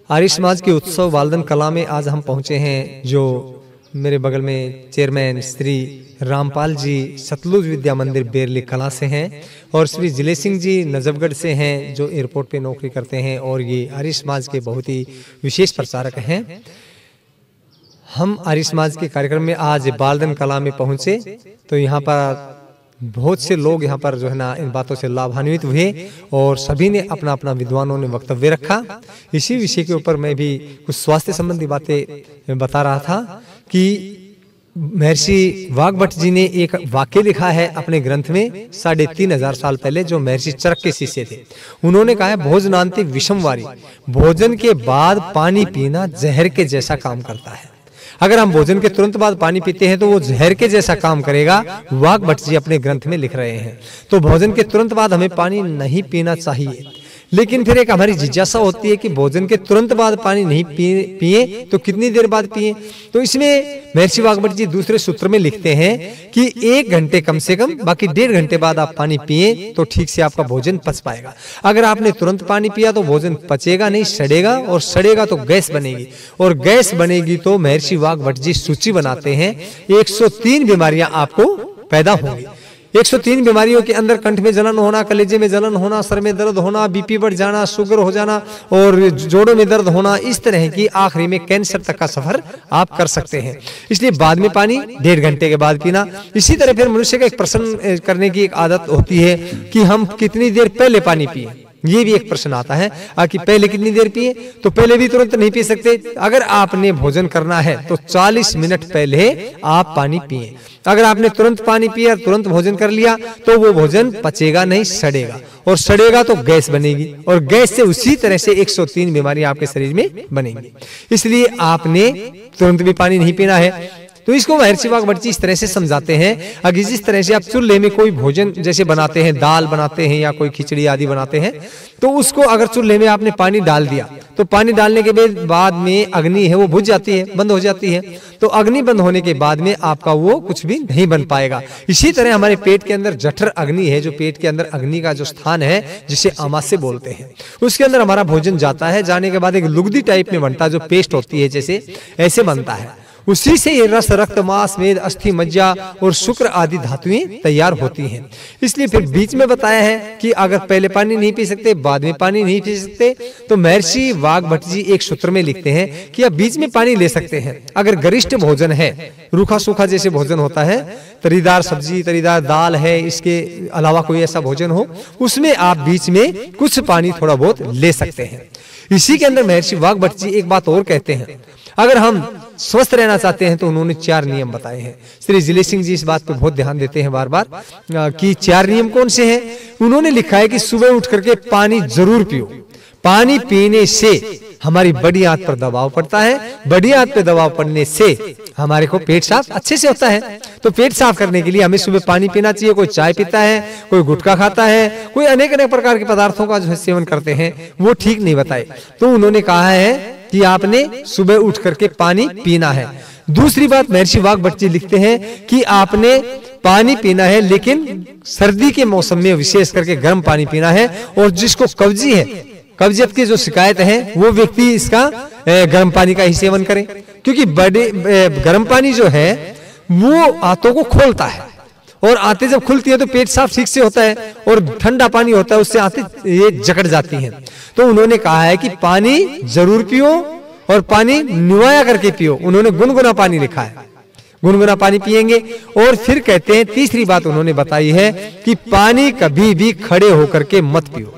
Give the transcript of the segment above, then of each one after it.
आर्य समाज के उत्सव बालदन कला में आज हम पहुंचे हैं। जो मेरे बगल में चेयरमैन श्री रामपाल जी सतलुज विद्या मंदिर बेरली कला से हैं और श्री जिले सिंह जी नजफगढ़ से हैं, जो एयरपोर्ट पे नौकरी करते हैं और ये आर्य समाज के बहुत ही विशेष प्रचारक हैं। हम आर्य समाज के कार्यक्रम में आज बालदन कला में पहुंचे तो यहाँ पर बहुत से लोग यहाँ पर जो है ना इन बातों से लाभान्वित हुए और सभी ने अपना अपना विद्वानों ने वक्तव्य रखा। इसी विषय के ऊपर मैं भी कुछ स्वास्थ्य संबंधी बातें बता रहा था कि महर्षि वाग्भट जी ने एक वाक्य लिखा है अपने ग्रंथ में 3500 साल पहले, जो महर्षि चरक के शिष्य थे। उन्होंने कहा है भोजनांति विषमवारी, भोजन के बाद पानी पीना जहर के जैसा काम करता है। अगर हम भोजन के तुरंत बाद पानी पीते हैं तो वो जहर के जैसा काम करेगा, वाग्भट जी अपने ग्रंथ में लिख रहे हैं। तो भोजन के तुरंत बाद हमें पानी नहीं पीना चाहिए। लेकिन फिर एक हमारी जिज्ञासा होती है कि भोजन के तुरंत बाद पानी नहीं पिए तो कितनी देर बाद पिए। तो इसमें महर्षि वाग्भट जी दूसरे सूत्र में लिखते हैं कि 1 घंटे कम से कम, बाकी 1.5 घंटे बाद आप पानी पिए तो ठीक से आपका भोजन पच पाएगा। अगर आपने तुरंत पानी पिया तो भोजन पचेगा नहीं, सड़ेगा, और सड़ेगा तो गैस बनेगी, और गैस बनेगी तो महर्षि वाग्भट जी सूची बनाते हैं 103 बीमारियां आपको पैदा होंगी। 103 बीमारियों के अंदर कंठ में जलन होना, कलेजे में जलन होना, सर में दर्द होना, बीपी बढ़ जाना, शुगर हो जाना और जोड़ों में दर्द होना, इस तरह की आखिरी में कैंसर तक का सफर आप कर सकते हैं। इसलिए बाद में पानी 1.5 घंटे के बाद पीना। इसी तरह फिर मनुष्य का एक प्रश्न करने की एक आदत होती है कि हम कितनी देर पहले पानी पिए। ये भी एक प्रश्न आता है कि पहले कितनी देर पिए। तो पहले भी तुरंत नहीं पी सकते। अगर आपने भोजन करना है तो 40 मिनट पहले आप पानी पिए। अगर आपने तुरंत पानी पिया, तुरंत भोजन कर लिया तो वो भोजन पचेगा नहीं, सड़ेगा, और सड़ेगा तो गैस बनेगी, और गैस से उसी तरह से 103 बीमारियां आपके शरीर में बनेंगी। इसलिए आपने तुरंत भी पानी नहीं पीना है। तो इसको महर्षि वाग्भट जी इस तरह से समझाते हैं। अगर जिस तरह से आप चूल्हे में कोई भोजन जैसे बनाते हैं, दाल बनाते हैं या कोई खिचड़ी आदि बनाते हैं, तो उसको अगर चूल्हे में आपने पानी डाल दिया तो पानी डालने के बाद में अग्नि है वो बुझ जाती है, बंद हो जाती है। तो अग्नि बंद होने के बाद में आपका वो कुछ भी नहीं बन पाएगा। इसी तरह हमारे पेट के अंदर जठर अग्नि है, जो पेट के अंदर अग्नि का जो स्थान है जिसे आमाशय बोलते हैं, उसके अंदर हमारा भोजन जाता है। जाने के बाद एक लुगदी टाइप में बनता है, जो पेस्ट होती है जैसे ऐसे बनता है। उसी से ये रस, रक्त, मांस, मेद, अस्थि, मज्जा और शुक्र आदि धातुएं तैयार होती हैं। इसलिए फिर बीच में बताया है कि अगर पहले पानी नहीं पी सकते, बाद में पानी नहीं पी सकते, तो महर्षि वाग्भट जी एक सूत्र में लिखते हैं कि आप बीच में पानी ले सकते हैं। अगर गरिष्ठ भोजन है, रूखा सूखा जैसे भोजन होता है, तरीदार सब्जी, तरीदार दाल है, इसके अलावा कोई ऐसा भोजन हो, उसमें आप बीच में कुछ पानी थोड़ा बहुत ले सकते हैं। इसी के अंदर महर्षि वाग्भट जी एक बात और कहते हैं, अगर हम स्वस्थ रहना चाहते हैं तो उन्होंने 4 नियम बताए हैं। श्री जिले सिंह जी इस बात पे बहुत ध्यान देते हैं बार बार कि 4 नियम कौन से हैं। उन्होंने लिखा है कि सुबह उठ करके पानी जरूर पियो। पानी पीने से हमारी बड़ी आंत पर दबाव पड़ता है, बड़ी आंत पे दबाव पड़ने से हमारे को पेट साफ अच्छे से होता है। तो पेट साफ करने के लिए हमें सुबह पानी पीना चाहिए। कोई चाय पीता है, कोई गुटखा खाता है, कोई अनेक अनेक प्रकार के पदार्थों का जो सेवन करते हैं, वो ठीक नहीं बताए। तो उन्होंने कहा है कि आपने सुबह उठ करके पानी पीना है। दूसरी बात महर्षि वाग्भट जी लिखते हैं कि आपने पानी पीना है, लेकिन सर्दी के मौसम में विशेष करके गर्म पानी पीना है। और जिसको कब्जी है, कब्जियत की जो शिकायत है, वो व्यक्ति इसका गर्म पानी का ही सेवन करे, क्योंकि गर्म पानी जो है वो आंतों को खोलता है, और आंतें जब खुलती है तो पेट साफ ठीक से होता है, और ठंडा पानी होता है उससे आंतें ये जकड़ जाती हैं। तो उन्होंने कहा है कि पानी जरूर पियो, और पानी नुआया करके पियो। उन्होंने गुनगुना पानी लिखा है, गुनगुना पानी पिएंगे। और फिर कहते हैं, तीसरी बात उन्होंने बताई है कि पानी कभी भी खड़े होकर के मत पियो।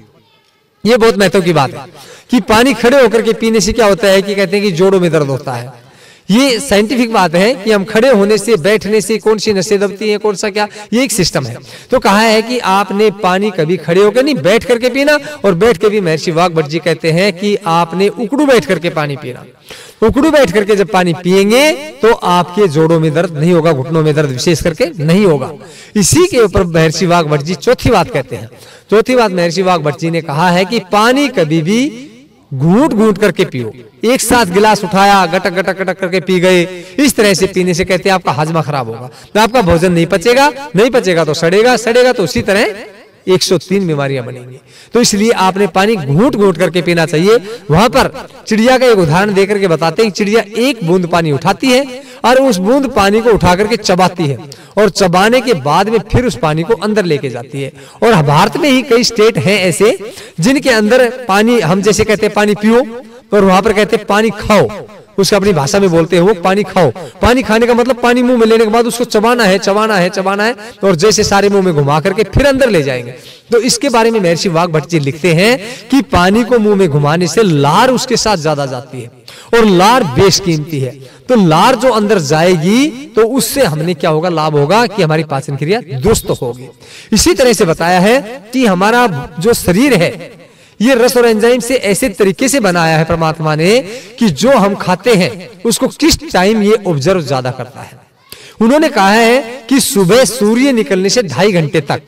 ये बहुत महत्व की बात है कि पानी खड़े होकर के पीने से क्या होता है कि कहते हैं कि जोड़ों में दर्द होता है। ये साइंटिफिक बात है कि हम खड़े होने से, बैठने से कौन सी नसें दबती हैं, कौन सा क्या, ये एक सिस्टम है। तो कहा है कि आपने पानी कभी खड़े होकर नहीं, बैठ करके पीना। और बैठ के भी महर्षि वाग्भट जी कहते हैं कि आपने उकड़ू बैठ करके पानी पीना। उकड़ू बैठ करके जब पानी पिएंगे तो आपके जोड़ों में दर्द नहीं होगा, घुटनों में दर्द विशेष करके नहीं होगा। इसी के ऊपर महर्षि वाग्भट जी चौथी बात कहते हैं। चौथी बात महर्षि वाग्भट जी ने कहा है कि पानी कभी भी घूंट घूंट करके पियो। एक साथ गिलास उठाया, गटक गटक गटक करके पी गए, इस तरह से पीने से कहते हैं आपका हाजमा खराब होगा, तो आपका भोजन नहीं पचेगा, नहीं पचेगा तो सड़ेगा, सड़ेगा तो उसी तरह 103 बीमारियां बनेंगी। तो इसलिए आपने पानी घूंट घूंट करके पीना चाहिए। वहां पर चिड़िया का एक उदाहरण देकर के बताते हैं, चिड़िया एक बूंद पानी उठाती है और उस बूंद पानी को उठा करके चबाती है और चबाने के बाद में फिर उस पानी को अंदर लेके जाती है। और भारत में ही कई स्टेट हैं ऐसे जिनके अंदर पानी, हम जैसे कहते हैं पानी पियो, और वहां पर कहते हैं पानी खाओ, उसका अपनी भाषा में बोलते हैं वो पानी खाओ। पानी खाने का मतलब पानी मुंह में लेने के बाद उसको चबाना है, चबाना है, चबाना है, और जैसे सारे मुंह में घुमा करके फिर अंदर ले जाएंगे। तो इसके बारे में महर्षि वाग्भट जी लिखते हैं कि पानी को मुंह में घुमाने से लार उसके साथ ज्यादा जाती है और लार बेशकीमती है। तो लार जो अंदर जाएगी तो उससे हमने क्या होगा, लाभ होगा कि हमारी पाचन क्रिया दुरुस्त होगी। इसी तरह से बताया है कि हमारा जो शरीर है ये रस और एंजाइम से ऐसे तरीके से बनाया है परमात्मा ने कि जो हम खाते हैं उसको किस टाइम ये ऑब्जर्व ज्यादा करता है। उन्होंने कहा है कि सुबह सूर्य निकलने से 2.5 घंटे तक,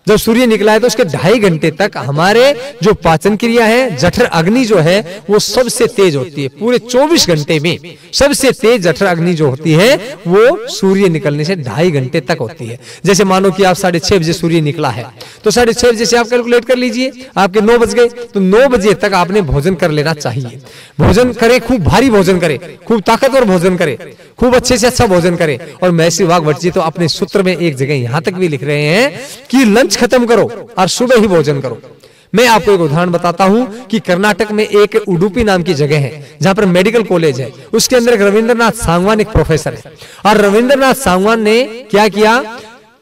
जब सूर्य निकला है तो उसके 2.5 घंटे तक हमारे जो पाचन क्रिया है, जठर अग्नि जो है वो सबसे तेज होती है। पूरे 24 घंटे में सबसे तेज जठर अग्नि जो होती है वो सूर्य निकलने से 2.5 घंटे तक होती है। जैसे मानो कि आप 6:30 बजे सूर्य निकला है तो 6:30 बजे से आप कैलकुलेट कर लीजिए, आपके 9 बज गए, तो 9 बजे तक आपने भोजन कर लेना चाहिए। भोजन करें, खूब भारी भोजन करें, खूब ताकतवर भोजन करें, खूब अच्छे से अच्छा भोजन करें। और महर्षि वाग्भट जी तो अपने सूत्र में एक जगह यहां तक भी लिख रहे हैं कि लंच खत्म करो और सुबह ही भोजन करो। मैं आपको एक उदाहरण बताता हूं कि कर्नाटक में एक उडुपी नाम की जगह है जहां पर मेडिकल कॉलेज है, उसके अंदर एक रविंद्रनाथ सांगवान एक प्रोफेसर है। और रविंद्रनाथ सांगवान ने क्या किया,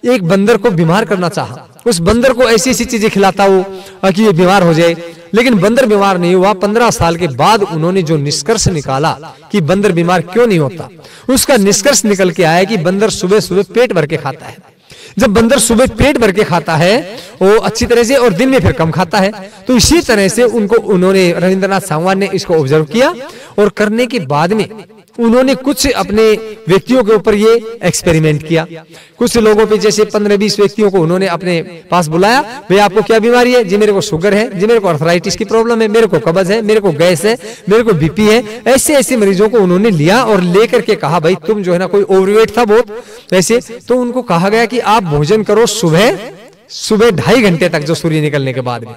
एक बंदर को बीमार करना चाहा। उस बंदर को ऐसी ऐसी चीजें खिलाता हो कि ये बीमार हो जाए, लेकिन बंदर बीमार नहीं हुआ। 15 साल के बाद उन्होंने जो निष्कर्ष निकाला कि बंदर बीमार क्यों नहीं होता, उसका निष्कर्ष निकल के आया कि बंदर सुबह सुबह पेट भर के खाता है। जब बंदर सुबह पेट भर के खाता है वो अच्छी तरह से, और दिन में फिर कम खाता है। तो इसी तरह से उन्होंने रविंद्रनाथ सांगवान ने इसको ऑब्जर्व किया और करने के बाद में उन्होंने कुछ अपने व्यक्तियों के ऊपर ये एक्सपेरिमेंट किया। कुछ लोगों पे जैसे 15-20 व्यक्तियों को उन्होंने अपने पास बुलाया, भाई आपको क्या बीमारी है? जी मेरे को शुगर है, जी मेरे को अर्थराइटिस की प्रॉब्लम है, मेरे को कब्ज है, मेरे को गैस है, मेरे को बीपी है। ऐसे ऐसे मरीजों को उन्होंने लिया और लेकर के कहा भाई तुम जो है ना, कोई ओवरवेट था बहुत ऐसे, तो उनको कहा गया कि आप भोजन करो सुबह 2.5 घंटे तक जो सूर्य निकलने के बाद में,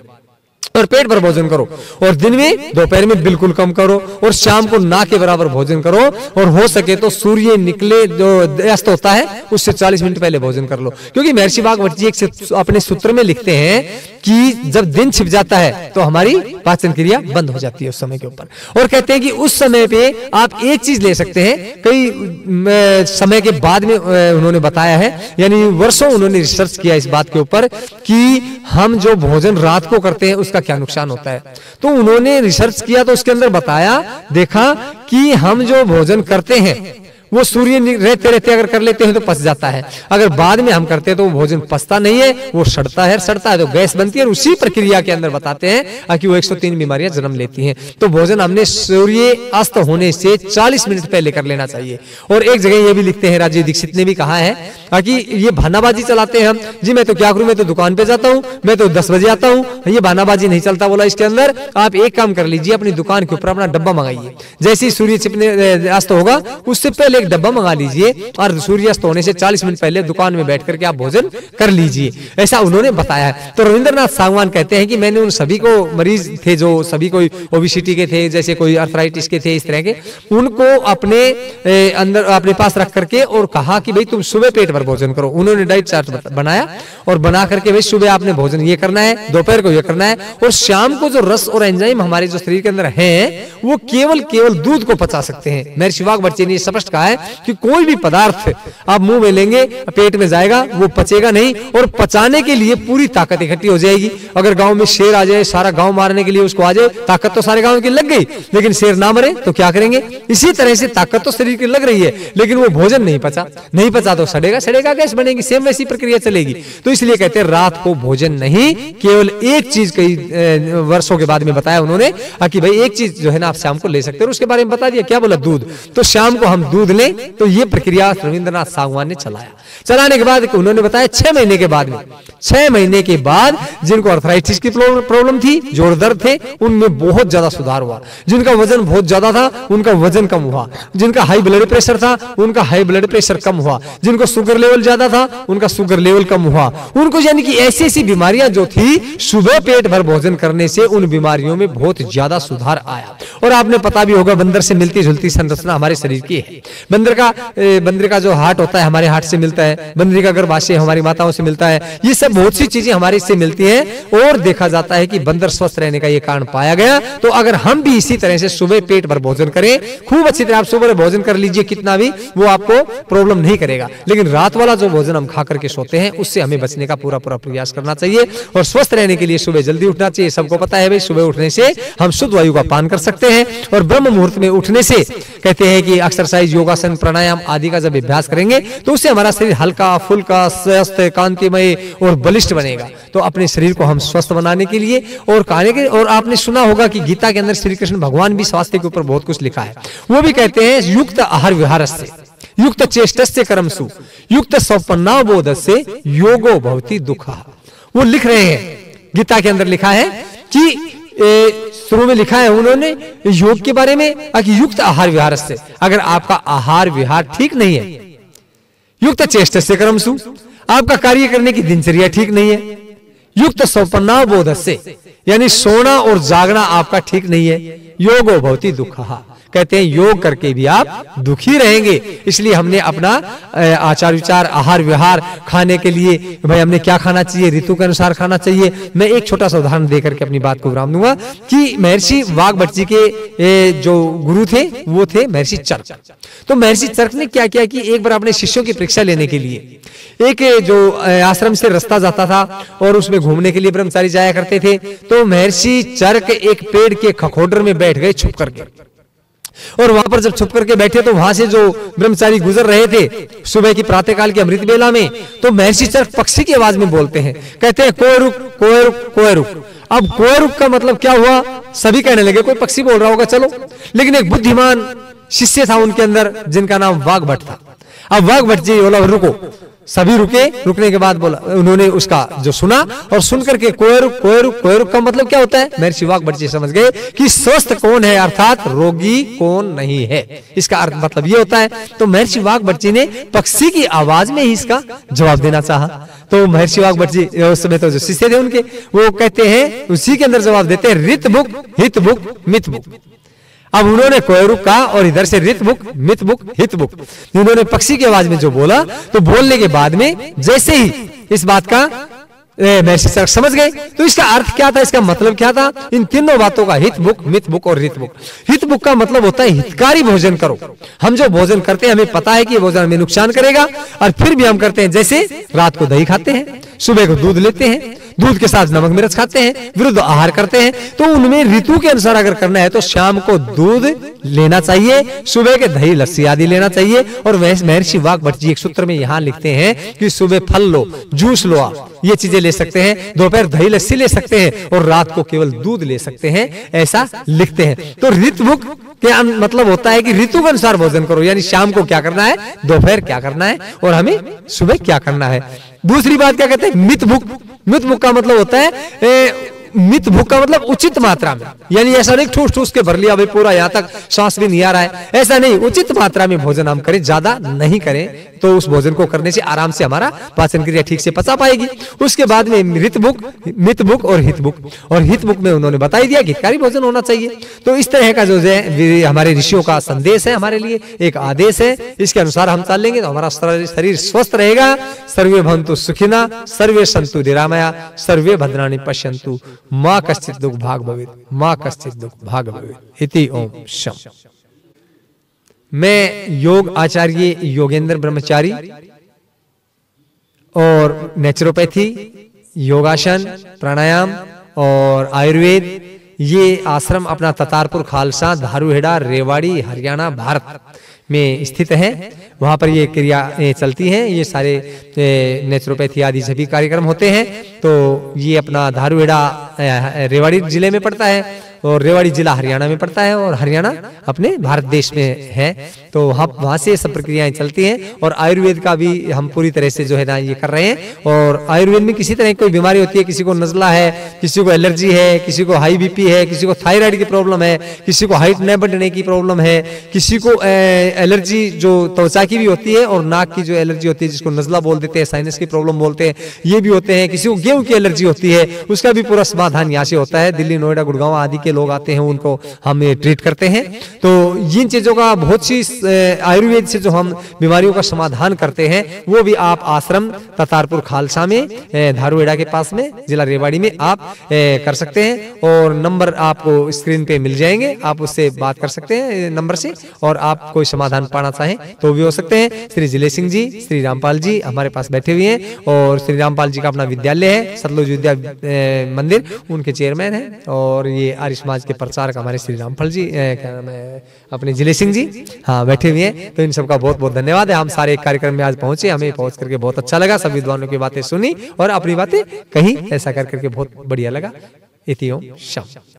और पेट भर भोजन करो, और दिन में दोपहर में बिल्कुल कम करो, और शाम को ना के बराबर भोजन करो, और हो सके तो सूर्य निकले जो अस्त होता है उससे 40 मिनट पहले भोजन कर लो। क्योंकि महर्षि वाग्भट जी एक अपने सूत्र में लिखते हैं कि जब दिन छिप जाता है तो हमारी पाचन क्रिया बंद हो जाती है उस समय के ऊपर, और कहते हैं कि उस समय पे आप एक चीज ले सकते हैं। कई समय के बाद में उन्होंने बताया है, यानी वर्षों उन्होंने रिसर्च किया इस बात के ऊपर कि हम जो भोजन रात को करते हैं उसका क्या नुकसान होता है। तो उन्होंने रिसर्च किया तो उसके अंदर बताया, देखा कि हम जो भोजन करते हैं वो सूर्य रहते रहते अगर कर लेते हैं तो पच जाता है, अगर बाद में हम करते हैं तो वो भोजन पचता नहीं है, वो सड़ता है तो गैस बनती है। और उसी प्रक्रिया के अंदर बताते हैं कि वो 103 बीमारियां जन्म लेती हैं। तो भोजन हमने सूर्य अस्त होने से 40 मिनट पहले कर लेना चाहिए। और एक जगह ये भी लिखते हैं, राजीव दीक्षित ने भी कहा है कि ये बहानाबाजी चलाते हैं हम, जी मैं तो क्या करूं, मैं तो दुकान पे जाता हूं, मैं तो 10 बजे आता हूं, ये बहानाबाजी नहीं चलता। बोला इसके अंदर आप एक काम कर लीजिए, अपनी दुकान के ऊपर अपना डब्बा मंगाइए, जैसे ही सूर्य छिपने अस्त होगा उससे पहले एक डब्बा मंगा लीजिए और सूर्यास्त होने से 40 मिनट पहले दुकान में बैठ करके आप भोजन कर लीजिए। ऐसा उन्होंने बताया है। तो रविंद्रनाथ सांगवान कहते हैं कि मैंने उन सभी को मरीज थे जो सभी कोई ओबेसिटी के थे, जैसे कोई अर्थराइटिस के थे, इस तरह के, उनको अपने अंदर अपने पास रख करके और कहा कि भाई तुम सुबह पेट भर भोजन करो। उन्होंने डाइट चार्ट बनाया और बना करके भाई सुबह आपने भोजन ये करना है, दोपहर को ये करना है, और शाम को जो रस और एंजाइम हमारे जो शरीर के अंदर हैं वो केवल दूध को पचा सकते हैं। महर्षि वाग्भट जी ने स्पष्ट कहा है कि कोई भी पदार्थ आप मुंह में लेंगे पेट में जाएगा, वो पचेगा नहीं, और पचाने के लिए पूरी ताकत इकट्ठी हो जाएगी। अगर गांव में शेर आ जाए, सारा गांव मारने के लिए उसको आ जाए, ताकत तो सारे गांव की लग गई, लेकिन शेर ना मरे तो क्या करेंगे? इसी तरह से ताकत तो शरीर की लग रही है, लेकिन वो भोजन नहीं पचा तो सड़ेगा, गैस बनेगी, सेम वैसी प्रक्रिया चलेगी। तो इसलिए कहते हैं रात को भोजन नहीं, केवल एक चीज कई वर्षों के बाद में बताया उन्होंने कि भाई एक चीज जो है ना आप शाम को ले सकते हो, उसके बारे में बता दिया, क्या बोला? दूध। तो शाम को हम दूध लें। तो ये प्रक्रिया रविंद्रनाथ सागवान ने चलाने के बाद उन्होंने बताया 6 महीने के बाद में, 6 महीने के बाद जिनको अर्थराइटिस की प्रॉब्लम थी, जोड़ दर्द थे, उनमें बहुत ज्यादा सुधार हुआ। जिनका वजन बहुत ज्यादा था उनका वजन कम हुआ, जिनका हाई ब्लड प्रेशर था उनका हाई ब्लड प्रेशर कम हुआ, जिनको शुगर लेवल ज्यादा था उनका शुगर लेवल कम हुआ। उनको यानी कि ऐसी ऐसी बीमारियां जो थी, सुबह पेट भर भोजन करने से उन बीमारियों में बहुत ज्यादा सुधार आया। और आपने पता भी होगा बंदर से मिलती जुलती संरचना हमारे शरीर की है। बंदर का जो हार्ट होता है हमारे हार्ट से मिलता है, बंदरी का गर्भाशय हमारी माताओं से मिलता है। ये सब बहुत सी चीजें हमारे इससे मिलती हैं और देखा जाता है कि बंदर स्वस्थ रहने का ये कारण पाया गया। तो अगर हम भी इसी तरह से सुबह पेट भर भोजन करें, खूब अच्छी तरह आप सुबह भोजन कर लीजिए, कितना भी, वो आपको प्रॉब्लम नहीं करेगा। लेकिन रात वाला जो भोजन हम खा करके सोते हैं उससे हमें बचने का पूरा प्रयास करना चाहिए। और स्वस्थ रहने के लिए सुबह जल्दी उठना चाहिए। सबको पता है भाई, सुबह उठने से हम शुद्ध वायु का पान कर सकते हैं। और ब्रह्म मुहूर्त में उठने से कहते हैं कि एक्सरसाइज, योगासन, प्राणायाम आदि का जब अभ्यास करेंगे तो उससे हमारा शरीर हल्का फुल्का, स्वस्थ, कांतिमय और बलिष्ठ बनेगा। तो अपने शरीर को हम स्वस्थ बनाने के लिए और आपने सुना होगा कि गीता के अंदर श्री कृष्ण भगवान भी स्वास्थ्य के ऊपर बहुत कुछ लिखा है। वो भी कहते हैं युक्त आहार विहारस्य, युक्त चेष्टस्य कर्मसु, युक्त सौपन्ना बोधस्य योगो भवति दुःखः। वो लिख रहे हैं, गीता के अंदर लिखा है कि शुरू में लिखा है उन्होंने योग के बारे में कि युक्त आहार विहार से, अगर आपका आहार विहार ठीक नहीं है, युक्त चेष्टस्य कर्मसु, आपका कार्य करने की दिनचर्या ठीक नहीं है, युक्त सौपन्ना बोध से, यानी सोना और जागना आपका ठीक नहीं है, योगो भवति दुःखः, कहते हैं योग करके भी आप दुखी रहेंगे। इसलिए हमने अपना आचार विचार, आहार विहार, खाने के लिए भाई हमने क्या खाना चाहिए, ऋतु के अनुसार खाना चाहिए। मैं एक छोटा सा उदाहरण देकर के अपनी बात को विराम दूंगा कि महर्षि वाग्भट जी के जो गुरु थे वो थे महर्षि चर्क। तो महर्षि चर्क ने क्या किया कि एक बार अपने शिष्यों की परीक्षा लेने के लिए एक जो आश्रम से रास्ता जाता था और उसमें घूमने के लिए ब्रह्मचारी जाया करते थे, तो महर्षि चर्क एक पेड़ के खखोडर में बैठ गए छुप करके। और वहां पर जब छुप करके बैठे तो वहां से जो ब्रह्मचारी गुजर रहे थे सुबह की प्रातःकाल की अमृत बेला में, तो महर्षि चर्क पक्षी की आवाज में बोलते हैं, कहते हैं कोय रुक, कोय रुक, कोय रुक। अब कोय रुक का मतलब क्या हुआ, सभी कहने लगे कोई पक्षी बोल रहा होगा, चलो। लेकिन एक बुद्धिमान शिष्य था उनके अंदर जिनका नाम वाग्भट था। अब वाग्भट जी बोला रुको, सभी रुके। रुकने के बाद बोला, उन्होंने उसका जो सुना और सुन करके कोय रुक, कोय रुक, कोय रुक का मतलब क्या होता है, महर्षि वाग्भट जी समझ गए कि स्वस्थ कौन है, अर्थात रोगी कौन नहीं है, इसका अर्थ मतलब ये होता है। तो महर्षि वाग्भट जी ने पक्षी की आवाज में ही इसका जवाब देना चाहा। तो महर्षि वाग्भट जी उस समय तो जो शिष्य थे उनके, वो कहते हैं उसी के अंदर जवाब देते हैं, ऋत बुक, हित बुक, मित बुक। अब उन्होंने कोयरुक कहा और इधर से ऋत बुक, मित बुक, हित बुक, उन्होंने पक्षी की आवाज में जो बोला, तो बोलने के बाद में जैसे ही इस बात का महर्षि चर्क समझ गए, तो इसका अर्थ क्या था, इसका मतलब क्या था, इन तीनों बातों का, हित बुक, मित बुक और ऋत बुक। हित बुक का मतलब होता है हितकारी भोजन करो। हम जो भोजन करते हैं हमें पता है कि ये भोजन हमें नुकसान करेगा, और फिर भी हम करते हैं। जैसे रात को दही खाते हैं, सुबह को दूध लेते हैं, दूध के साथ नमक मिर्च खाते हैं, विरुद्ध आहार करते हैं। तो उनमें ऋतु के अनुसार अगर करना है तो शाम को दूध लेना चाहिए, सुबह के दही लस्सी आदि लेना चाहिए। और महर्षि वाग्भट जी एक सूत्र में यहाँ लिखते हैं कि सुबह फल लो, जूस लो, आप ये चीजें ले सकते हैं, दोपहर दही लस्सी ले सकते हैं और रात को केवल दूध ले सकते हैं, ऐसा लिखते हैं। तो ऋतुबुक के मतलब होता है कि ऋतु के अनुसार भोजन करो, यानी शाम को क्या करना है, दोपहर क्या करना है और हमें सुबह क्या करना है। दूसरी बात क्या कहते हैं, मित भुक। मित भुक का मतलब होता है, मित भूख का मतलब उचित मात्रा में, यानी ऐसा नहीं ठूस ठूस के भर लिया भाई पूरा यहाँ तक सांस भी नहीं आ रहा है, ऐसा नहीं। उचित मात्रा में भोजन हम करें, ज्यादा नहीं करें, तो उस भोजन को करने से आराम से हमारा पाचन क्रिया ठीक से पचा पाएगी। उसके बाद में ऋत भूख, मित भूख और हित भूख। और हित भूख में उन्होंने बता ही दिया हितकारी भोजन होना चाहिए। तो इस तरह का जो है हमारे ऋषियों का संदेश है, हमारे लिए एक आदेश है, इसके अनुसार हम चलेंगे तो हमारा शरीर स्वस्थ रहेगा। सर्वे भवन्तु सुखिना, सर्वे सन्तु निरामया, सर्वे भद्राणि पश्यन्तु, मां कश्चित् दुःख भाग भवेत्, मां कश्चित् दुःख भाग भवेत्। इति ओम शम। मैं योग आचार्य योगेंद्र ब्रह्मचारी और नेचुरोपैथी, योगासन, प्राणायाम और आयुर्वेद, ये आश्रम अपना ततारपुर खालसा, धारूहेड़ा, रेवाड़ी, हरियाणा, भारत में स्थित है। वहां पर ये क्रिया चलती हैं, ये सारे नेचुरोपैथी आदि सभी कार्यक्रम होते हैं। तो ये अपना धारूहेड़ा रेवाड़ी जिले में पड़ता है और रेवाड़ी जिला हरियाणा में पड़ता है और हरियाणा अपने भारत देश में है। तो वहाँ से सब प्रक्रियाएं चलती हैं और आयुर्वेद का भी हम पूरी तरह से जो है ना ये कर रहे हैं। और आयुर्वेद में किसी तरह की कोई बीमारी होती है, किसी को नज़ला है, किसी को एलर्जी है, किसी को हाई बीपी है, किसी को थायराइड की प्रॉब्लम है, किसी को हाइट न बढ़ने की प्रॉब्लम है, किसी को एलर्जी जो त्वचा की भी होती है और नाक की जो एलर्जी होती है जिसको नज़ला बोल देते हैं, साइनस की प्रॉब्लम बोलते हैं, ये भी होते हैं। किसी को गेहूं की एलर्जी होती है, उसका भी पूरा समाधान यहाँ से होता है। दिल्ली, नोएडा, गुड़गांव आदि के लोग आते हैं, उनको हम ट्रीट करते हैं। तो इन चीजों का बहुत सी आयुर्वेद से जो हम बीमारियों का समाधान करते हैं वो भी आप आश्रम ततारपुर खालसा में धारूहेड़ा के पास में जिला रेवाड़ी में आप कर सकते हैं। और नंबर आपको स्क्रीन पे मिल जाएंगे, आप उससे बात कर सकते हैं नंबर से और आप कोई समाधान पाना चाहें तो भी हो सकते हैं। श्री जिले सिंह जी, श्री रामपाल जी हमारे पास बैठे हुए हैं और श्री रामपाल जी का अपना विद्यालय है सतलुज विद्या मंदिर, उनके चेयरमैन हैं। और ये आर्य समाज के प्रचारक हमारे श्री रामपाल जी, क्या नाम है, अपने जिले सिंह जी, हाँ बैठे हुए हैं। तो इन सबका बहुत बहुत धन्यवाद है। हम सारे एक कार्यक्रम में आज पहुंचे, हमें पहुंच करके बहुत अच्छा लगा, सब विद्वानों की बातें सुनी और अपनी बातें कही, ऐसा कर करके बहुत बढ़िया लगा। इति ओम शाम।